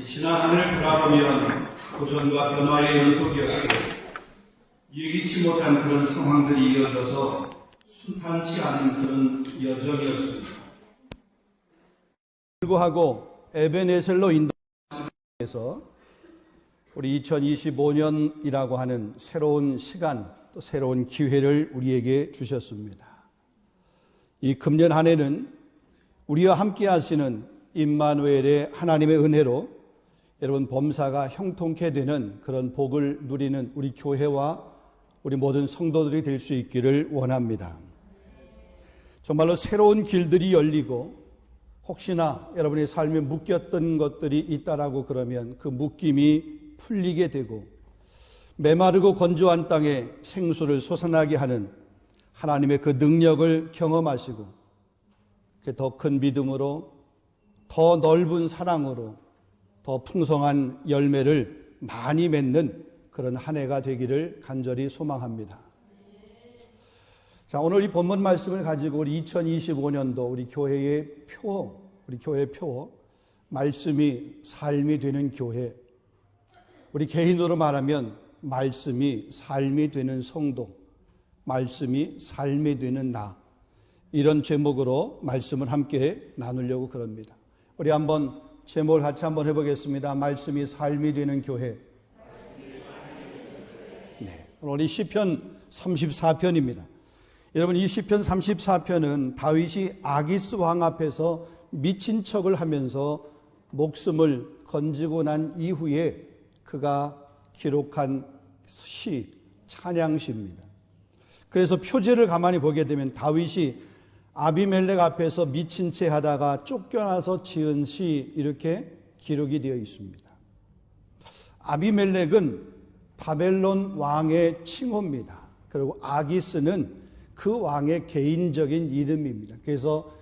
지난 한 해를 돌아보면 고전과 변화의 연속이었고 예기치 못한 그런 상황들이 이어져서 순탄치 않은 그런 여정이었습니다. 불구하고 에베네셀로 인도에서 우리 2025년이라고 하는 새로운 시간, 또 새로운 기회를 우리에게 주셨습니다. 이 금년 한 해는 우리와 함께 하시는 임마누엘의 하나님의 은혜로 여러분 범사가 형통케 되는 그런 복을 누리는 우리 교회와 우리 모든 성도들이 될 수 있기를 원합니다. 정말로 새로운 길들이 열리고 혹시나 여러분의 삶에 묶였던 것들이 있다라고 그러면 그 묶임이 풀리게 되고 메마르고 건조한 땅에 생수를 솟아나게 하는 하나님의 그 능력을 경험하시고 더 큰 믿음으로 더 넓은 사랑으로 더 풍성한 열매를 많이 맺는 그런 한 해가 되기를 간절히 소망합니다. 자, 오늘 이 본문 말씀을 가지고 우리 2025년도 우리 교회의 표, 말씀이 삶이 되는 교회, 우리 개인으로 말하면 말씀이 삶이 되는 성도, 말씀이 삶이 되는 나, 이런 제목으로 말씀을 함께 나누려고 그럽니다. 우리 한번 제목을 같이 한번 해보겠습니다. 말씀이 삶이 되는 교회. 네, 오늘 이 시편 34편입니다. 여러분, 이 시편 34편은 다윗이 아기스 왕 앞에서 미친 척을 하면서 목숨을 건지고 난 이후에 그가 기록한 시, 찬양시입니다. 그래서 표제를 가만히 보게 되면 다윗이 아비멜렉 앞에서 미친 채 하다가 쫓겨나서 지은 시, 이렇게 기록이 되어 있습니다. 아비멜렉은 바벨론 왕의 칭호입니다. 그리고 아기스는 그 왕의 개인적인 이름입니다. 그래서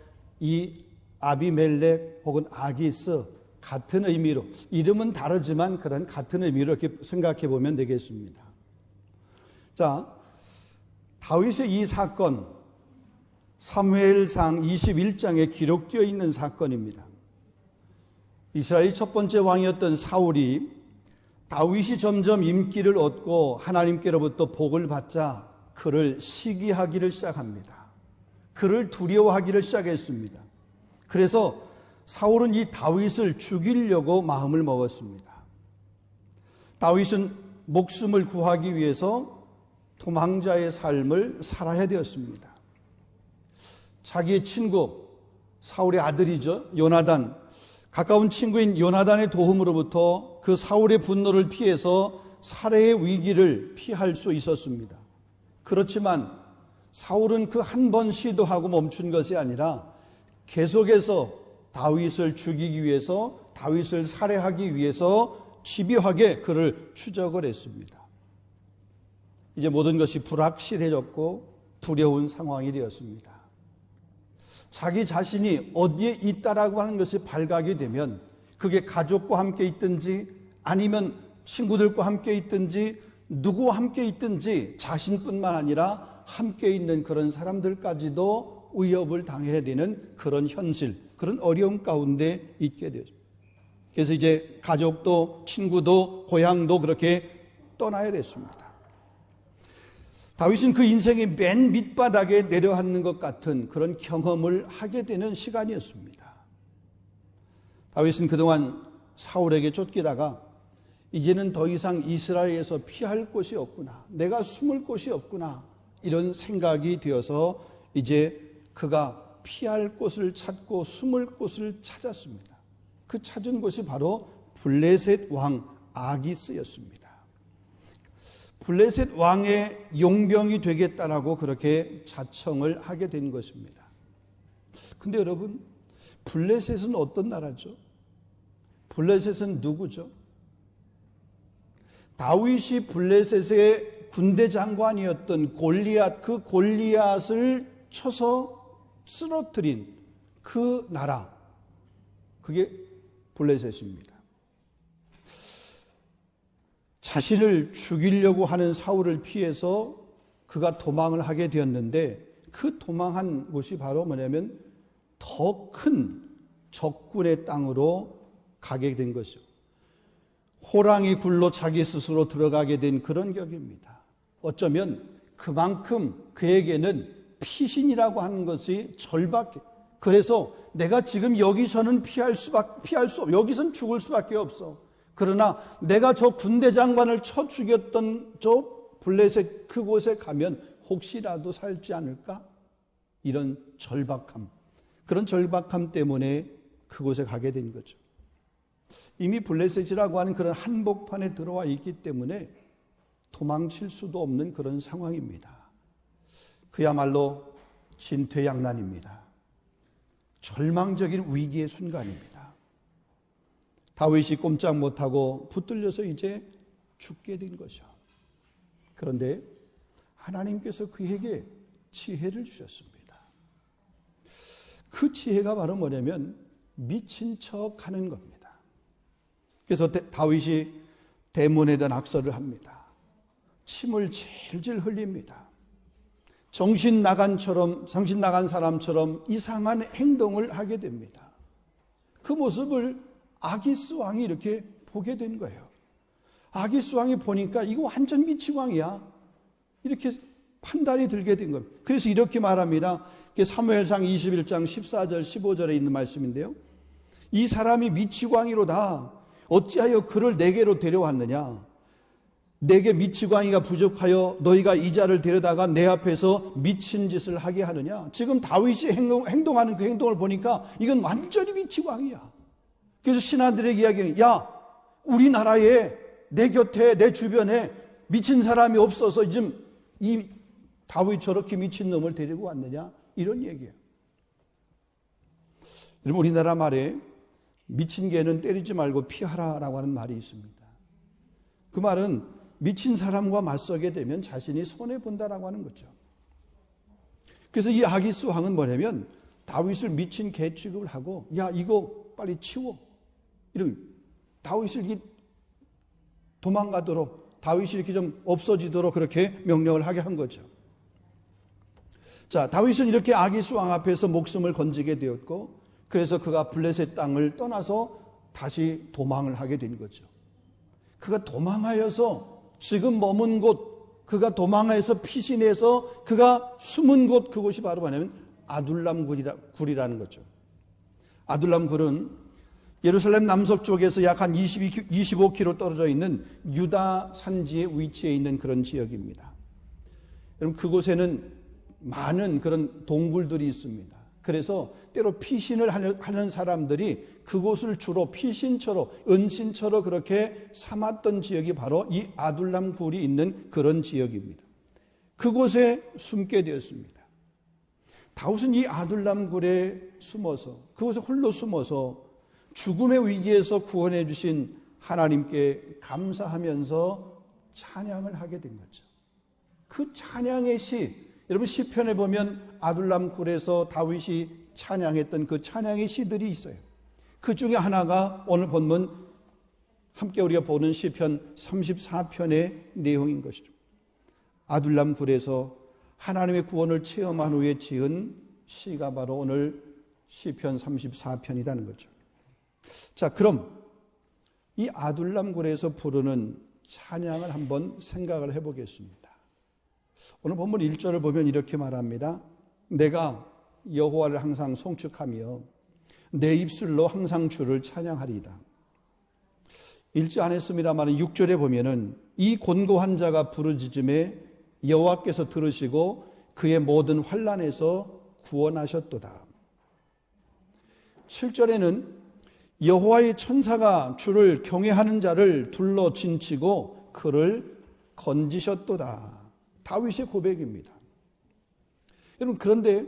이 아비멜렉 혹은 아기스, 같은 의미로, 이름은 다르지만 그런 같은 의미로 이렇게 생각해 보면 되겠습니다. 자, 다윗의 이 사건, 사무엘상 21장에 기록되어 있는 사건입니다. 이스라엘 첫 번째 왕이었던 사울이 다윗이 점점 인기를 얻고 하나님께로부터 복을 받자 그를 시기하기를 시작합니다. 그를 두려워하기를 시작했습니다. 그래서 사울은 이 다윗을 죽이려고 마음을 먹었습니다. 다윗은 목숨을 구하기 위해서 도망자의 삶을 살아야 되었습니다. 자기의 친구, 사울의 아들이죠, 요나단, 가까운 친구인 요나단의 도움으로부터 그 사울의 분노를 피해서 살해의 위기를 피할 수 있었습니다. 그렇지만 사울은 그 한 번 시도하고 멈춘 것이 아니라 계속해서 다윗을 죽이기 위해서, 다윗을 살해하기 위해서 집요하게 그를 추적을 했습니다. 이제 모든 것이 불확실해졌고 두려운 상황이 되었습니다. 자기 자신이 어디에 있다라고 하는 것이 발각이 되면 그게 가족과 함께 있든지 아니면 친구들과 함께 있든지 누구와 함께 있든지 자신뿐만 아니라 함께 있는 그런 사람들까지도 위협을 당해야 되는 그런 현실, 그런 어려움 가운데 있게 되죠. 그래서 이제 가족도 친구도 고향도 그렇게 떠나야 됐습니다. 다윗은 그 인생의 맨 밑바닥에 내려앉는 것 같은 그런 경험을 하게 되는 시간이었습니다. 다윗은 그동안 사울에게 쫓기다가 이제는 더 이상 이스라엘에서 피할 곳이 없구나, 내가 숨을 곳이 없구나, 이런 생각이 되어서 이제 그가 피할 곳을 찾고 숨을 곳을 찾았습니다. 그 찾은 곳이 바로 블레셋 왕 아기스였습니다. 블레셋 왕의 용병이 되겠다라고 그렇게 자청을 하게 된 것입니다. 근데 여러분, 블레셋은 어떤 나라죠? 블레셋은 누구죠? 다윗이 블레셋의 군대 장관이었던 골리앗, 그 골리앗을 쳐서 쓰러뜨린 그 나라, 그게 블레셋입니다. 자신을 죽이려고 하는 사울을 피해서 그가 도망을 하게 되었는데 그 도망한 곳이 바로 뭐냐면 더 큰 적군의 땅으로 가게 된 것이죠. 호랑이 굴로 자기 스스로 들어가게 된 그런 격입니다. 어쩌면 그만큼 그에게는 피신이라고 하는 것이 절박해. 그래서 내가 지금 여기서는 피할 수 없어. 여기선 죽을 수밖에 없어. 그러나 내가 저 군대 장관을 쳐 죽였던 저 블레셋 그곳에 가면 혹시라도 살지 않을까? 이런 절박함. 그런 절박함 때문에 그곳에 가게 된 거죠. 이미 블레셋이라고 하는 그런 한복판에 들어와 있기 때문에 도망칠 수도 없는 그런 상황입니다. 그야말로 진퇴양난입니다. 절망적인 위기의 순간입니다. 다윗이 꼼짝 못하고 붙들려서 이제 죽게 된 거죠. 그런데 하나님께서 그에게 지혜를 주셨습니다. 그 지혜가 바로 뭐냐면 미친 척 하는 겁니다. 그래서 다윗이 대문에다 낙서를 합니다. 침을 질질 흘립니다. 정신 나간 사람처럼 이상한 행동을 하게 됩니다. 그 모습을 아기스 왕이 이렇게 보게 된 거예요. 아기스 왕이 보니까 이거 완전 미치광이야. 이렇게 판단이 들게 된 겁니다. 그래서 이렇게 말합니다. 사무엘상 21장 14절 15절에 있는 말씀인데요. 이 사람이 미치광이로다. 어찌하여 그를 내게로 데려왔느냐? 내게 미치광이가 부족하여 너희가 이 자를 데려다가 내 앞에서 미친 짓을 하게 하느냐? 지금 다윗이 행동하는 그 행동을 보니까 이건 완전히 미치광이야. 그래서 신하들에게 이야기하는, 야, 우리나라에 내 곁에 내 주변에 미친 사람이 없어서 지금 이 다윗 저렇게 미친 놈을 데리고 왔느냐? 이런 얘기예요. 여러분, 우리나라 말에 미친 개는 때리지 말고 피하라라고 하는 말이 있습니다. 그 말은 미친 사람과 맞서게 되면 자신이 손해본다라고 하는 거죠. 그래서 이 아기스 왕은 뭐냐면 다윗을 미친 개 취급을 하고, 야, 이거 빨리 치워. 이런 다윗을 도망가도록, 다윗이 이렇게 좀 없어지도록 그렇게 명령을 하게 한 거죠. 자, 다윗은 이렇게 아기스 왕 앞에서 목숨을 건지게 되었고, 그래서 그가 블레셋 땅을 떠나서 다시 도망을 하게 된 거죠. 그가 도망하여서 지금 머문 곳, 그가 도망하여서 피신해서 그가 숨은 곳, 그곳이 바로 뭐냐면 아둘람 굴이라는 거죠. 아둘람 굴은 예루살렘 남석 쪽에서 약 한 25km 떨어져 있는 유다 산지에 위치해 있는 그런 지역입니다. 여러분, 그곳에는 많은 그런 동굴들이 있습니다. 그래서 때로 피신을 하는 사람들이 그곳을 주로 피신처로, 은신처로 그렇게 삼았던 지역이 바로 이 아둘람 굴이 있는 그런 지역입니다. 그곳에 숨게 되었습니다. 다윗은 이 아둘람 굴에 숨어서, 그곳에 홀로 숨어서 죽음의 위기에서 구원해 주신 하나님께 감사하면서 찬양을 하게 된 거죠. 그 찬양의 시, 여러분 시편에 보면 아둘람 굴에서 다윗이 찬양했던 그 찬양의 시들이 있어요. 그 중에 하나가 오늘 본문 함께 우리가 보는 시편 34편의 내용인 것이죠. 아둘람 굴에서 하나님의 구원을 체험한 후에 지은 시가 바로 오늘 시편 34편이라는 거죠. 자, 그럼 이 아둘람 굴에서 부르는 찬양을 한번 생각을 해보겠습니다. 오늘 본문 1절을 보면 이렇게 말합니다. 내가 여호와를 항상 송축하며 내 입술로 항상 주를 찬양하리이다. 읽지 않았습니다만 6절에 보면은 이 곤고한 자가 부르짖음에 여호와께서 들으시고 그의 모든 환난에서 구원하셨도다. 7절에는 여호와의 천사가 주를 경외하는 자를 둘러 진치고 그를 건지셨도다. 다윗의 고백입니다. 여러분, 그런데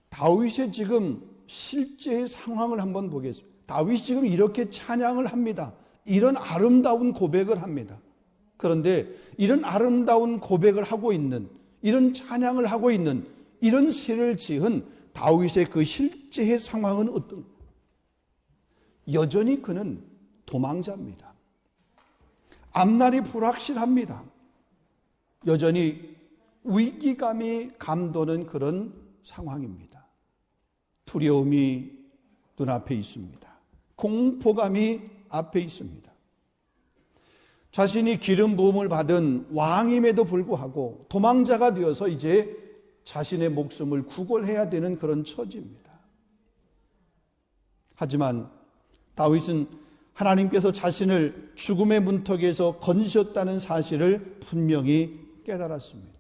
다윗의 지금 실제의 상황을 한번 보겠습니다. 다윗이 지금 이렇게 찬양을 합니다. 이런 아름다운 고백을 합니다. 그런데 이런 아름다운 고백을 하고 있는, 이런 찬양을 하고 있는, 이런 시를 지은 다윗의 그 실제의 상황은 어떤? 여전히 그는 도망자입니다. 앞날이 불확실합니다. 여전히 위기감이 감도는 그런 상황입니다. 두려움이 눈앞에 있습니다. 공포감이 앞에 있습니다. 자신이 기름 부음을 받은 왕임에도 불구하고 도망자가 되어서 이제 자신의 목숨을 구걸해야 되는 그런 처지입니다. 하지만 다윗은 하나님께서 자신을 죽음의 문턱에서 건지셨다는 사실을 분명히 깨달았습니다.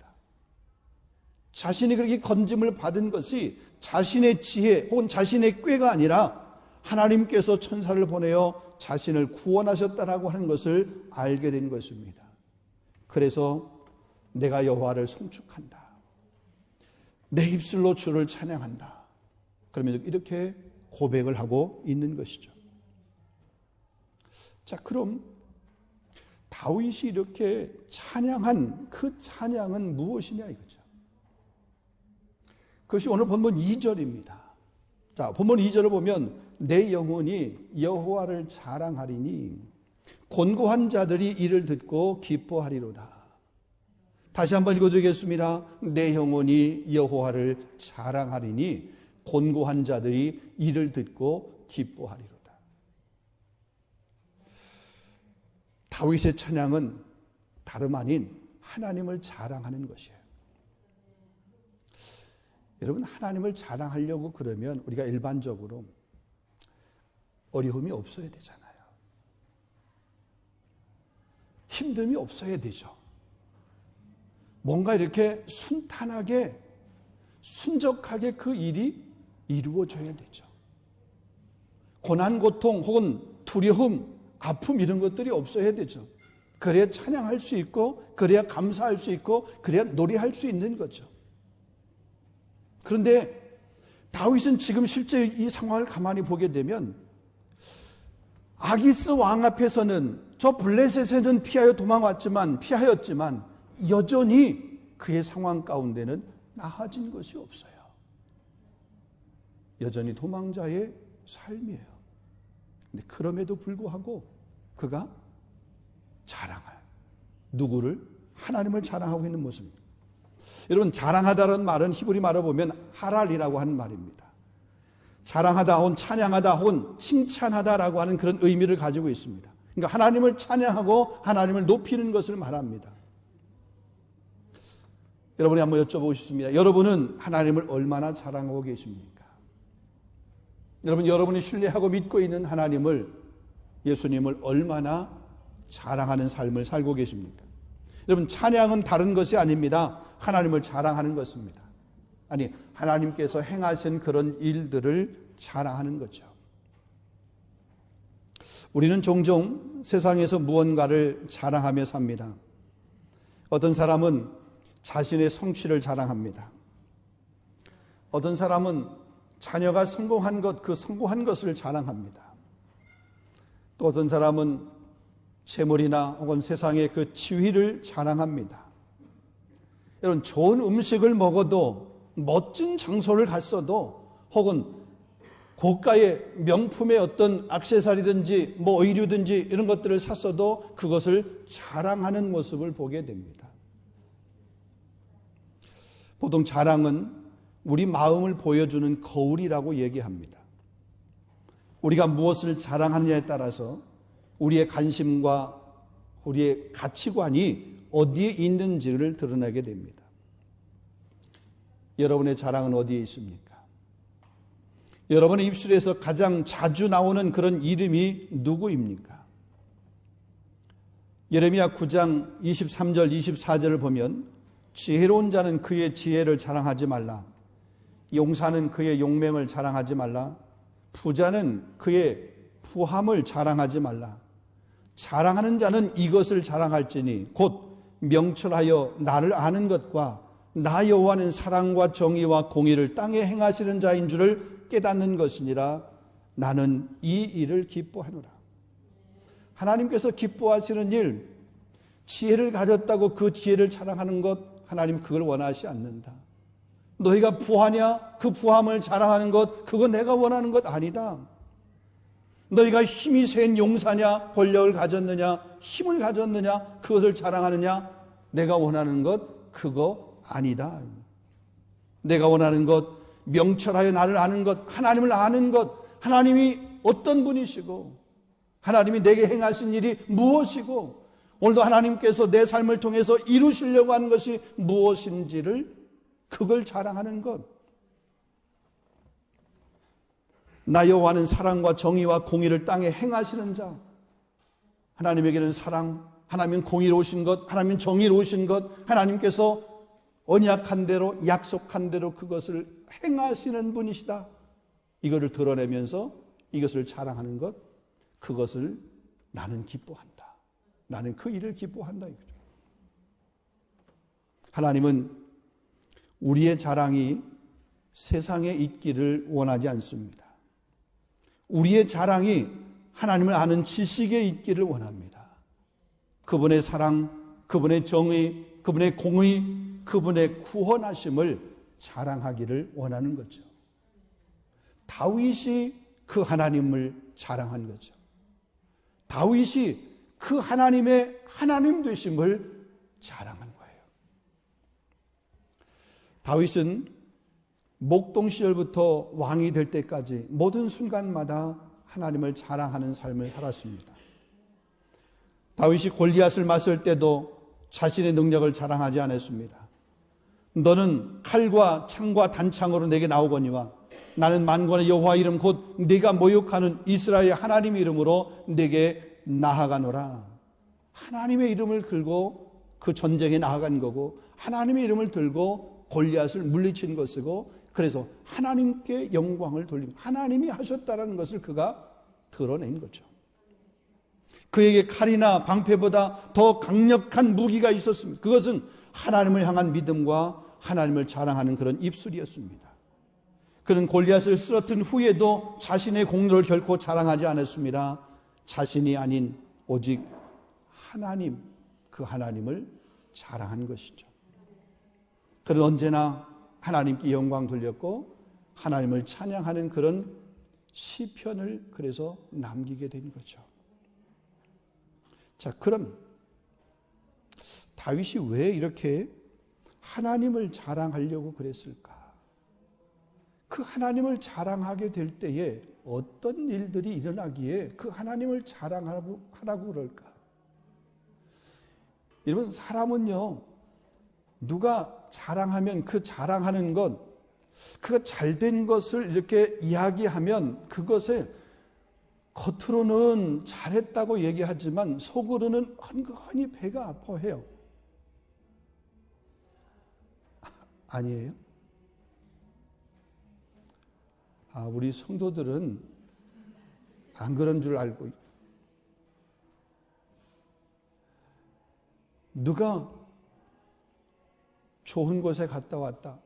자신이 그렇게 건짐을 받은 것이 자신의 지혜 혹은 자신의 꾀가 아니라 하나님께서 천사를 보내어 자신을 구원하셨다라고 하는 것을 알게 된 것입니다. 그래서 내가 여호와를 송축한다. 내 입술로 주를 찬양한다. 그러면 이렇게 고백을 하고 있는 것이죠. 자, 그럼 다윗이 이렇게 찬양한 그 찬양은 무엇이냐 이거죠. 그것이 오늘 본문 2절입니다. 자, 본문 2절을 보면 내 영혼이 여호와를 자랑하리니 곤고한 자들이 이를 듣고 기뻐하리로다. 다시 한번 읽어드리겠습니다. 내 영혼이 여호와를 자랑하리니 곤고한 자들이 이를 듣고 기뻐하리로다. 다윗의 찬양은 다름 아닌 하나님을 자랑하는 것이에요. 여러분, 하나님을 자랑하려고 그러면 우리가 일반적으로 어려움이 없어야 되잖아요. 힘듦이 없어야 되죠. 뭔가 이렇게 순탄하게, 순적하게 그 일이 이루어져야 되죠. 고난, 고통 혹은 두려움, 아픔 이런 것들이 없어야 되죠. 그래야 찬양할 수 있고, 그래야 감사할 수 있고, 그래야 노래할 수 있는 거죠. 그런데 다윗은 지금 실제 이 상황을 가만히 보게 되면 아기스 왕 앞에서는 저 블레셋에는 피하였지만 여전히 그의 상황 가운데는 나아진 것이 없어요. 여전히 도망자의 삶이에요. 근데 그럼에도 불구하고 그가 자랑할 누구를? 하나님을 자랑하고 있는 모습입니다. 여러분, 자랑하다라는 말은 히브리 말로 보면 하랄이라고 하는 말입니다. 자랑하다 혹은 찬양하다 혹은 칭찬하다라고 하는 그런 의미를 가지고 있습니다. 그러니까 하나님을 찬양하고 하나님을 높이는 것을 말합니다. 여러분이 한번 여쭤보고 싶습니다. 여러분은 하나님을 얼마나 자랑하고 계십니까? 여러분이 신뢰하고 믿고 있는 하나님을, 예수님을 얼마나 자랑하는 삶을 살고 계십니까? 여러분, 찬양은 다른 것이 아닙니다. 하나님을 자랑하는 것입니다. 아니, 하나님께서 행하신 그런 일들을 자랑하는 거죠. 우리는 종종 세상에서 무언가를 자랑하며 삽니다. 어떤 사람은 자신의 성취를 자랑합니다. 어떤 사람은 자녀가 성공한 것, 그 성공한 것을 자랑합니다. 또 어떤 사람은 재물이나 혹은 세상의 그 지위를 자랑합니다. 여러분, 좋은 음식을 먹어도, 멋진 장소를 갔어도, 혹은 고가의 명품의 어떤 액세서리든지 의류든지 이런 것들을 샀어도 그것을 자랑하는 모습을 보게 됩니다. 보통 자랑은 우리 마음을 보여주는 거울이라고 얘기합니다. 우리가 무엇을 자랑하느냐에 따라서 우리의 관심과 우리의 가치관이 어디에 있는지를 드러내게 됩니다. 여러분의 자랑은 어디에 있습니까? 여러분의 입술에서 가장 자주 나오는 그런 이름이 누구입니까? 예레미야 9장 23절 24절을 보면 지혜로운 자는 그의 지혜를 자랑하지 말라. 용사는 그의 용맹을 자랑하지 말라. 부자는 그의 부함을 자랑하지 말라. 자랑하는 자는 이것을 자랑할지니 곧 명철하여 나를 아는 것과 나 여호와는 사랑과 정의와 공의를 땅에 행하시는 자인 줄을 깨닫는 것이니라. 나는 이 일을 기뻐하노라. 하나님께서 기뻐하시는 일, 지혜를 가졌다고 그 지혜를 자랑하는 것, 하나님 그걸 원하시 않는다. 너희가 부하냐? 그 부함을 자랑하는 것, 그거 내가 원하는 것 아니다. 너희가 힘이 센 용사냐? 권력을 가졌느냐? 힘을 가졌느냐? 그것을 자랑하느냐? 내가 원하는 것, 그거 아니다. 내가 원하는 것, 명철하여 나를 아는 것, 하나님을 아는 것, 하나님이 어떤 분이시고 하나님이 내게 행하신 일이 무엇이고 오늘도 하나님께서 내 삶을 통해서 이루시려고 하는 것이 무엇인지를 그걸 자랑하는 것. 나 여호와는 사랑과 정의와 공의를 땅에 행하시는 자. 하나님에게는 사랑, 하나님은 공의로우신 것, 하나님은 정의로우신 것, 하나님께서 언약한 대로 약속한 대로 그것을 행하시는 분이시다. 이거를 드러내면서 이것을 자랑하는 것, 그것을 나는 기뻐한다. 나는 그 일을 기뻐한다 이거죠. 하나님은 우리의 자랑이 세상에 있기를 원하지 않습니다. 우리의 자랑이 하나님을 아는 지식에 있기를 원합니다. 그분의 사랑, 그분의 정의, 그분의 공의, 그분의 구원하심을 자랑하기를 원하는 거죠. 다윗이 그 하나님을 자랑한 거죠. 다윗이 그 하나님의 하나님 되심을 자랑한 거예요. 다윗은 목동 시절부터 왕이 될 때까지 모든 순간마다 하나님을 자랑하는 삶을 살았습니다. 다윗이 골리앗을 맞설 때도 자신의 능력을 자랑하지 않았습니다. 너는 칼과 창과 단창으로 내게 나오거니와 나는 만군의 여호와 이름 곧 네가 모욕하는 이스라엘 하나님의 이름으로 내게 나아가노라. 하나님의 이름을 들고 그 전쟁에 나아간 거고 하나님의 이름을 들고 골리앗을 물리친 것이고 그래서 하나님께 영광을 돌리고 하나님이 하셨다는 것을 그가 드러낸 거죠. 그에게 칼이나 방패보다 더 강력한 무기가 있었습니다. 그것은 하나님을 향한 믿음과 하나님을 자랑하는 그런 입술이었습니다. 그는 골리앗을 쓰러뜨린 후에도 자신의 공로를 결코 자랑하지 않았습니다. 자신이 아닌 오직 하나님, 그 하나님을 자랑한 것이죠. 그는 언제나 하나님께 영광 돌렸고 하나님을 찬양하는 그런 시편을 그래서 남기게 된 거죠. 자, 그럼 다윗이 왜 이렇게 하나님을 자랑하려고 그랬을까? 그 하나님을 자랑하게 될 때에 어떤 일들이 일어나기에 그 하나님을 자랑하라고 그럴까? 여러분, 사람은요, 누가 자랑하면 그 자랑하는 것, 그가 잘된 것을 이렇게 이야기하면 그것에 겉으로는 잘했다고 얘기하지만 속으로는 헌건히 배가 아파해요. 아니에요? 우리 성도들은 안 그런 줄 알고 있고. 누가 좋은 곳에 갔다 왔다.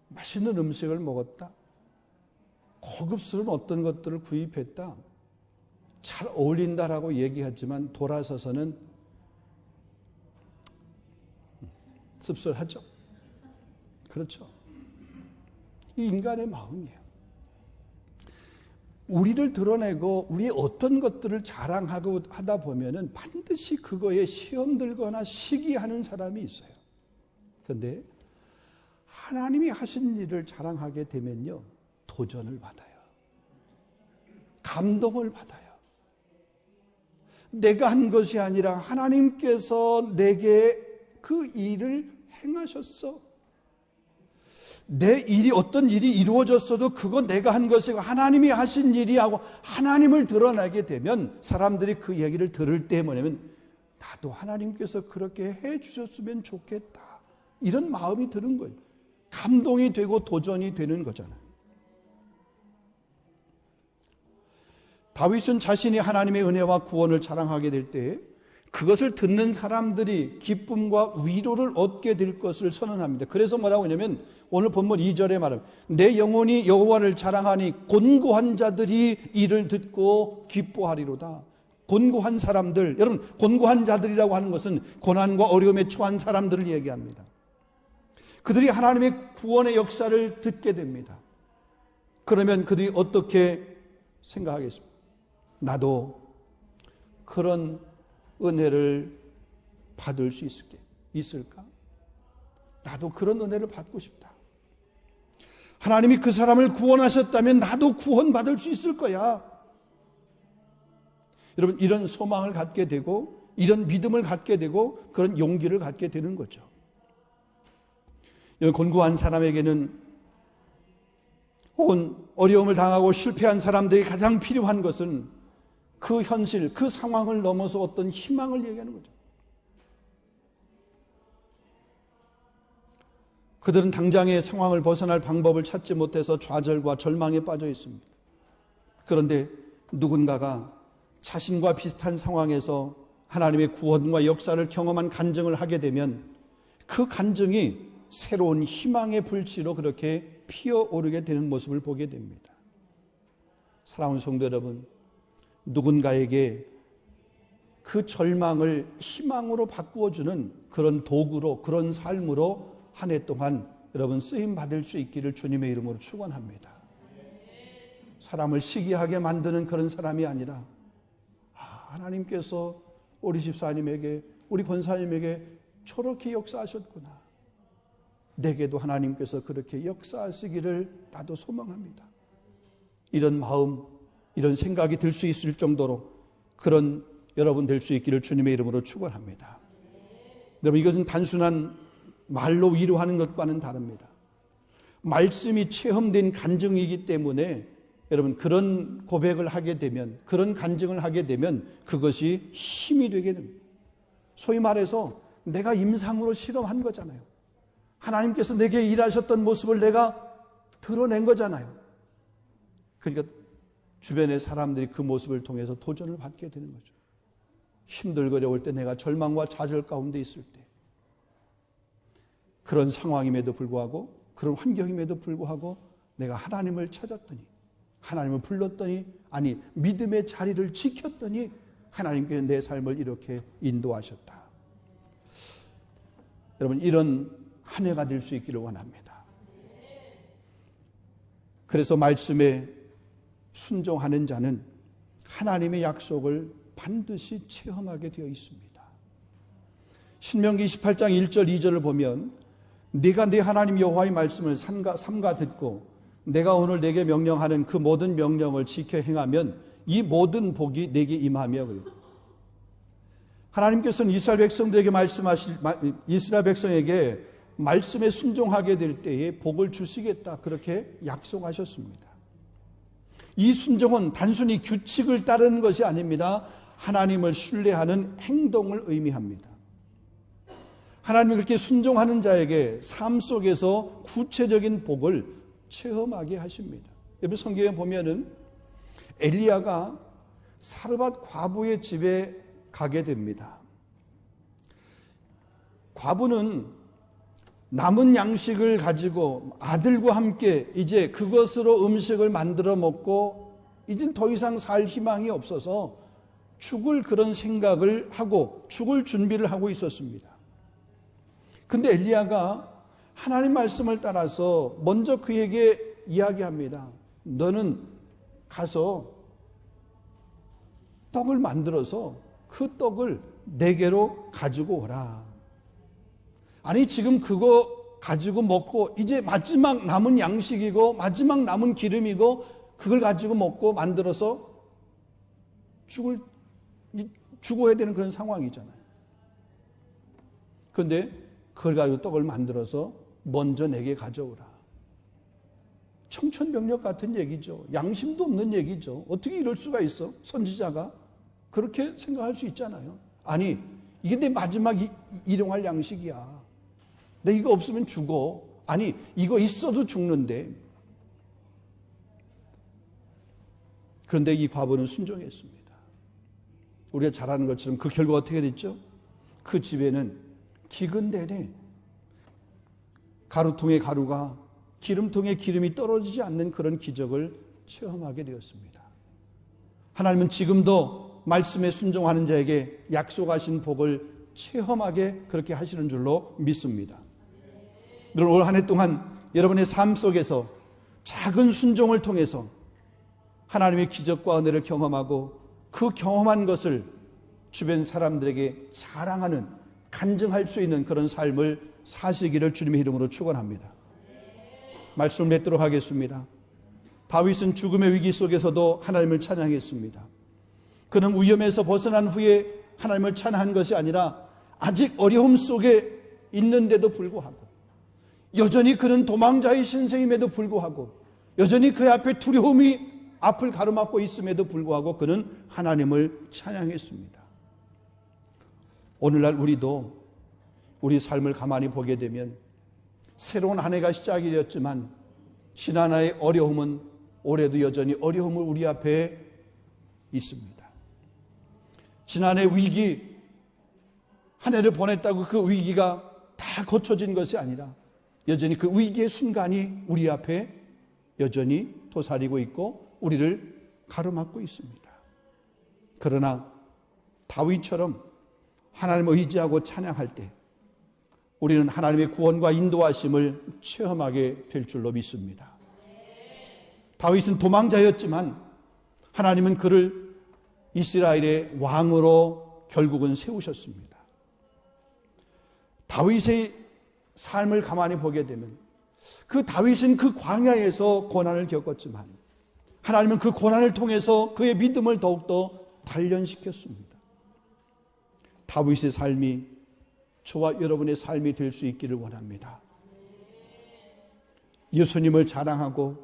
맛있는 음식을 먹었다. 고급스러운 어떤 것들을 구입했다. 잘 어울린다라고 얘기하지만 돌아서서는 씁쓸하죠. 그렇죠. 이 인간의 마음이에요. 우리를 드러내고 우리의 어떤 것들을 자랑하고 하다 보면은 반드시 그거에 시험 들거나 시기하는 사람이 있어요. 그런데 하나님이 하신 일을 자랑하게 되면요, 도전을 받아요. 감동을 받아요. 내가 한 것이 아니라 하나님께서 내게 그 일을 행하셨어. 내 일이 어떤 일이 이루어졌어도 그건 내가 한 것이고 하나님이 하신 일이하고 하나님을 드러나게 되면 사람들이 그 얘기를 들을 때 뭐냐면 나도 하나님께서 그렇게 해 주셨으면 좋겠다. 이런 마음이 드는 거예요. 감동이 되고 도전이 되는 거잖아요. 다윗은 자신이 하나님의 은혜와 구원을 자랑하게 될 때 그것을 듣는 사람들이 기쁨과 위로를 얻게 될 것을 선언합니다. 그래서 뭐라고 하냐면 오늘 본문 2절에 말하면 내 영혼이 여호와를 자랑하니 곤고한 자들이 이를 듣고 기뻐하리로다. 곤고한 사람들, 여러분 곤고한 자들이라고 하는 것은 고난과 어려움에 처한 사람들을 얘기합니다. 그들이 하나님의 구원의 역사를 듣게 됩니다. 그러면 그들이 어떻게 생각하겠습니까? 나도 그런 은혜를 받을 수 있을까? 나도 그런 은혜를 받고 싶다. 하나님이 그 사람을 구원하셨다면 나도 구원받을 수 있을 거야. 여러분, 이런 소망을 갖게 되고 이런 믿음을 갖게 되고 그런 용기를 갖게 되는 거죠. 곤고한 사람에게는 혹은 어려움을 당하고 실패한 사람들이 가장 필요한 것은 그 현실, 그 상황을 넘어서 어떤 희망을 얘기하는 거죠. 그들은 당장의 상황을 벗어날 방법을 찾지 못해서 좌절과 절망에 빠져 있습니다. 그런데 누군가가 자신과 비슷한 상황에서 하나님의 구원과 역사를 경험한 간증을 하게 되면 그 간증이 새로운 희망의 불씨로 그렇게 피어오르게 되는 모습을 보게 됩니다. 사랑하는 성도 여러분, 누군가에게 그 절망을 희망으로 바꾸어주는 그런 도구로, 그런 삶으로 한 해 동안 여러분 쓰임 받을 수 있기를 주님의 이름으로 축원합니다. 사람을 시기하게 만드는 그런 사람이 아니라 하나님께서 우리 집사님에게, 우리 권사님에게 저렇게 역사하셨구나. 내게도 하나님께서 그렇게 역사하시기를 나도 소망합니다. 이런 마음, 이런 생각이 들 수 있을 정도로 그런 여러분 될 수 있기를 주님의 이름으로 축원합니다. 여러분, 이것은 단순한 말로 위로하는 것과는 다릅니다. 말씀이 체험된 간증이기 때문에 여러분 그런 고백을 하게 되면, 그런 간증을 하게 되면 그것이 힘이 되게 됩니다. 소위 말해서 내가 임상으로 실험한 거잖아요. 하나님께서 내게 일하셨던 모습을 내가 드러낸 거잖아요. 그러니까 주변의 사람들이 그 모습을 통해서 도전을 받게 되는 거죠. 힘들고 어려울 때, 내가 절망과 좌절 가운데 있을 때, 그런 상황임에도 불구하고, 그런 환경임에도 불구하고 내가 하나님을 찾았더니, 하나님을 불렀더니, 아니 믿음의 자리를 지켰더니 하나님께서 내 삶을 이렇게 인도하셨다. 여러분, 이런 한 해가 될 수 있기를 원합니다. 그래서 말씀에 순종하는 자는 하나님의 약속을 반드시 체험하게 되어 있습니다. 신명기 28장 1절 2절을 보면, 네가 네 하나님 여호와의 말씀을 삼가 듣고 내가 오늘 내게 명령하는 그 모든 명령을 지켜 행하면 이 모든 복이 내게 임하며, 하나님께서는 이스라엘 백성들에게 이스라엘 백성에게 말씀에 순종하게 될 때에 복을 주시겠다, 그렇게 약속하셨습니다. 이 순종은 단순히 규칙을 따르는 것이 아닙니다. 하나님을 신뢰하는 행동을 의미합니다. 하나님이 그렇게 순종하는 자에게 삶 속에서 구체적인 복을 체험하게 하십니다. 여러분, 성경에 보면은 엘리야가 사르밧 과부의 집에 가게 됩니다. 과부는 남은 양식을 가지고 아들과 함께 이제 그것으로 음식을 만들어 먹고 이젠 더 이상 살 희망이 없어서 죽을 그런 생각을 하고 죽을 준비를 하고 있었습니다. 근데 엘리야가 하나님 말씀을 따라서 먼저 그에게 이야기합니다. 너는 가서 떡을 만들어서 그 떡을 내게로 가지고 오라. 아니, 지금 그거 가지고 먹고 이제 마지막 남은 양식이고 마지막 남은 기름이고 그걸 가지고 먹고 만들어서 죽어야 되는 그런 상황이잖아요. 그런데 그걸 가지고 떡을 만들어서 먼저 내게 가져오라. 청천벽력 같은 얘기죠. 양심도 없는 얘기죠. 어떻게 이럴 수가 있어? 선지자가 그렇게 생각할 수 있잖아요. 아니, 이게 내 마지막 일용할 양식이야. 내 이거 없으면 죽어. 아니, 이거 있어도 죽는데. 그런데 이 과부는 순종했습니다. 우리가 잘 아는 것처럼 그 결과가 어떻게 됐죠? 그 집에는 기근 내내 가루통에 가루가, 기름통에 기름이 떨어지지 않는 그런 기적을 체험하게 되었습니다. 하나님은 지금도 말씀에 순종하는 자에게 약속하신 복을 체험하게 그렇게 하시는 줄로 믿습니다. 올 한 해 동안 여러분의 삶 속에서 작은 순종을 통해서 하나님의 기적과 은혜를 경험하고 그 경험한 것을 주변 사람들에게 자랑하는, 간증할 수 있는 그런 삶을 사시기를 주님의 이름으로 축원합니다. 말씀을 맺도록 하겠습니다. 다윗은 죽음의 위기 속에서도 하나님을 찬양했습니다. 그는 위험에서 벗어난 후에 하나님을 찬양한 것이 아니라 아직 어려움 속에 있는데도 불구하고, 여전히 그는 도망자의 신세임에도 불구하고, 여전히 그의 앞에 두려움이 앞을 가로막고 있음에도 불구하고 그는 하나님을 찬양했습니다. 오늘날 우리도 우리 삶을 가만히 보게 되면 새로운 한 해가 시작이 되었지만 지난 해의 어려움은 올해도 여전히 어려움을 우리 앞에 있습니다. 지난해 위기, 한 해를 보냈다고 그 위기가 다 고쳐진 것이 아니라 여전히 그 위기의 순간이 우리 앞에 여전히 도사리고 있고 우리를 가로막고 있습니다. 그러나 다윗처럼 하나님을 의지하고 찬양할 때 우리는 하나님의 구원과 인도하심을 체험하게 될 줄로 믿습니다. 다윗은 도망자였지만 하나님은 그를 이스라엘의 왕으로 결국은 세우셨습니다. 다윗의 삶을 가만히 보게 되면 그 다윗은 그 광야에서 고난을 겪었지만 하나님은 그 고난을 통해서 그의 믿음을 더욱더 단련시켰습니다. 다윗의 삶이 저와 여러분의 삶이 될 수 있기를 원합니다. 예수님을 자랑하고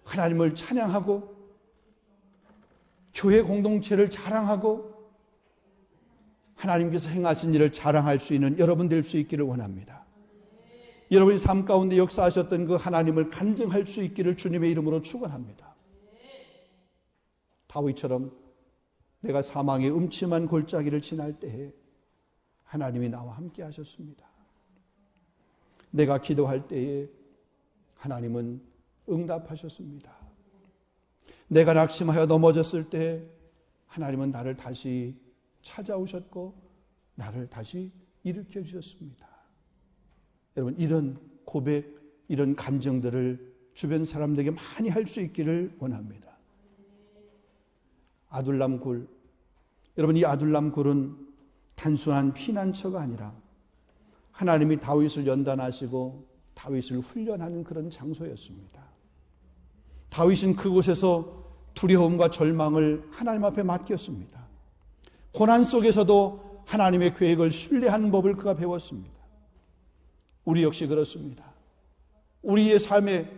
하나님을 찬양하고 교회 공동체를 자랑하고 하나님께서 행하신 일을 자랑할 수 있는 여러분 될 수 있기를 원합니다. 여러분의 삶 가운데 역사하셨던 그 하나님을 간증할 수 있기를 주님의 이름으로 축원합니다. 다윗처럼 내가 사망의 음침한 골짜기를 지날 때에 하나님이 나와 함께 하셨습니다. 내가 기도할 때에 하나님은 응답하셨습니다. 내가 낙심하여 넘어졌을 때 하나님은 나를 다시 찾아오셨고 나를 다시 일으켜 주셨습니다. 여러분, 이런 고백, 이런 간증들을 주변 사람들에게 많이 할 수 있기를 원합니다. 아둘람 굴, 여러분, 이 아둘람 굴은 단순한 피난처가 아니라 하나님이 다윗을 연단하시고 다윗을 훈련하는 그런 장소였습니다. 다윗은 그곳에서 두려움과 절망을 하나님 앞에 맡겼습니다. 고난 속에서도 하나님의 계획을 신뢰하는 법을 그가 배웠습니다. 우리 역시 그렇습니다. 우리의 삶에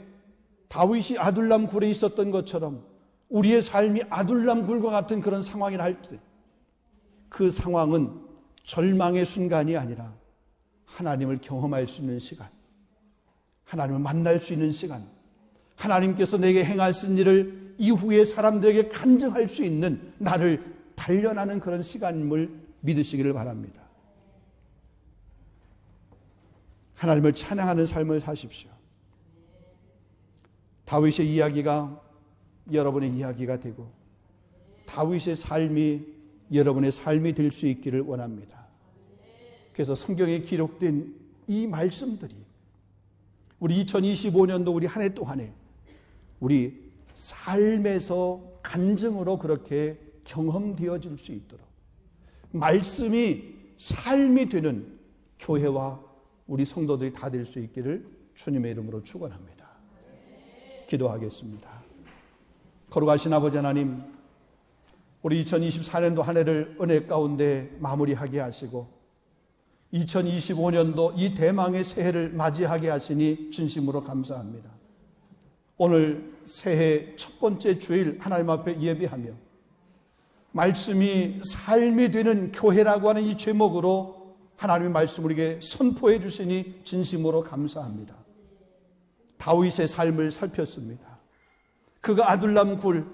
다윗이 아둘람 굴에 있었던 것처럼 우리의 삶이 아둘람 굴과 같은 그런 상황이라 할 때 그 상황은 절망의 순간이 아니라 하나님을 경험할 수 있는 시간, 하나님을 만날 수 있는 시간, 하나님께서 내게 행하신 일을 이후에 사람들에게 간증할 수 있는 나를 단련하는 그런 시간임을 믿으시기를 바랍니다. 하나님을 찬양하는 삶을 사십시오. 다윗의 이야기가 여러분의 이야기가 되고 다윗의 삶이 여러분의 삶이 될 수 있기를 원합니다. 그래서 성경에 기록된 이 말씀들이 우리 2025년도 우리 한 해 동안에 우리 삶에서 간증으로 그렇게 경험되어질 수 있도록 말씀이 삶이 되는 교회와 우리 성도들이 다 될 수 있기를 주님의 이름으로 축원합니다. 기도하겠습니다. 거룩하신 아버지 하나님, 우리 2024년도 한 해를 은혜 가운데 마무리하게 하시고 2025년도 이 대망의 새해를 맞이하게 하시니 진심으로 감사합니다. 오늘 새해 첫 번째 주일 하나님 앞에 예배하며 말씀이 삶이 되는 교회라고 하는 이 제목으로 하나님의 말씀을 우리에게 선포해 주시니 진심으로 감사합니다. 다윗의 삶을 살폈습니다. 그가 아둘람 굴,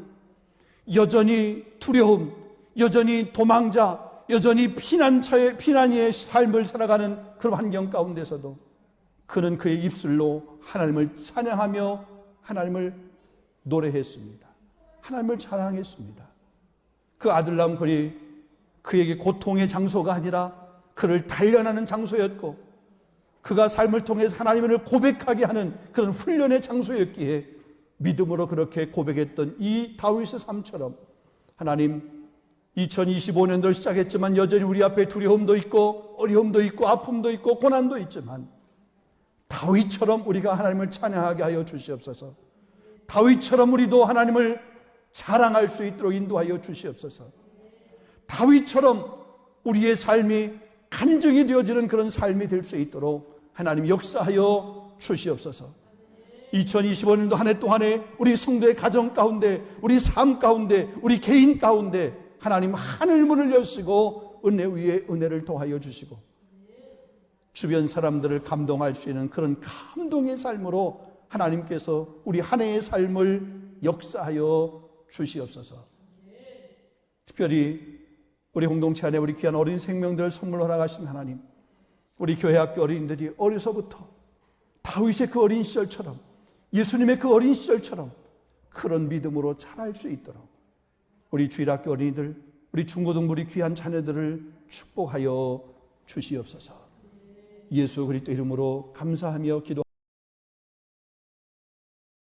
여전히 두려움, 여전히 도망자, 여전히 피난인의 삶을 살아가는 그런 환경 가운데서도 그는 그의 입술로 하나님을 찬양하며 하나님을 노래했습니다. 하나님을 자랑했습니다. 그 아둘람 굴이 그에게 고통의 장소가 아니라 그를 단련하는 장소였고 그가 삶을 통해서 하나님을 고백하게 하는 그런 훈련의 장소였기에 믿음으로 그렇게 고백했던 이 다윗의 삶처럼 하나님 2025년도를 시작했지만 여전히 우리 앞에 두려움도 있고 어려움도 있고 아픔도 있고 고난도 있지만 다윗처럼 우리가 하나님을 찬양하게 하여 주시옵소서. 다윗처럼 우리도 하나님을 자랑할 수 있도록 인도하여 주시옵소서. 다윗처럼 우리의 삶이 간증이 되어지는 그런 삶이 될 수 있도록 하나님 역사하여 주시옵소서. 2025년도 한 해 동안에 우리 성도의 가정 가운데, 우리 삶 가운데, 우리 개인 가운데 하나님 하늘문을 여시고 은혜 위에 은혜를 더하여 주시고 주변 사람들을 감동할 수 있는 그런 감동의 삶으로 하나님께서 우리 한 해의 삶을 역사하여 주시옵소서. 특별히 우리 공동체 안에 우리 귀한 어린 생명들을 선물로 허락하신 하나님, 우리 교회 학교 어린이들이 어려서부터 다윗의 그 어린 시절처럼, 예수님의 그 어린 시절처럼 그런 믿음으로 자랄 수 있도록 우리 주일학교 어린이들, 우리 중고등부 우리 귀한 자녀들을 축복하여 주시옵소서. 예수 그리스도 이름으로 감사하며 기도